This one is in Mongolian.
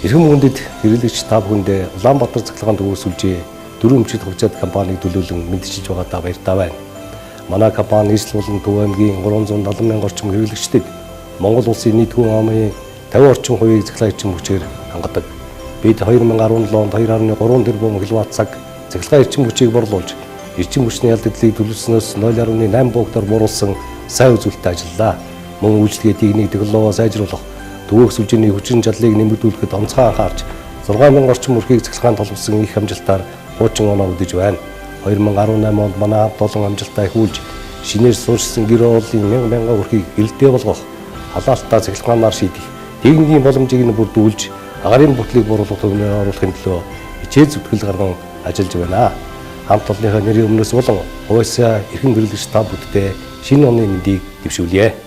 Эрхэм хүндэт хэрэглэгч та бүхэндээ Улаанбаатар цахилгаан төвөөс сүлжээ 4 өмчит хувьцаат компаниг төлөөлөн мэдчилж байгаадаа баяртай байна. Манай компани нийслэл болон Төв аймгийн 370 мянган орчим хэрэглэгчдэд Монгол улсын нийт хүн амын 50 орчим хувийг цахилгаан эрчим хүчээр хангадаг. Бид 2017 онд 2.3 тэрбум кВт-цаг цахилгаан эрчим хүчийг борлуулж, эрчим хүчний ялдагдлыг төлөвлөснөөс 0.8 пунктаар бууруулсан сайн үзүүлэлттэй ажиллалаа. Мөн үйлчлэгээ техник технологио сайжруулах, төвөөх сүлжээний хүчин чадлыг нэмэгдүүлэхэд онцгой анхаарч 6000 орчим өрхийг цахилгаан толгосон их амжилтаар хуучин оноо үдэж байна. 2018 онд манай хамт олон амжилтаа ихүүлж, шинээр суурьшсан гэр оролын мянган өрхийг эрэлтээ болгох, халаалтаа цахилгаанаар шийдэх, техникийн боломжийг нь бүрдүүлж, агарын бүтлийг бууруулах төвнөр оруулахын төлөө хичээл зүтгэл гарган ажиллаж байна. Хамт олонныхоо нэрийн өмнөөс болон хувьсаа эрхэм хэрэглэгч та бүдтэй шинэ оны мэндийг дэвшүүлье.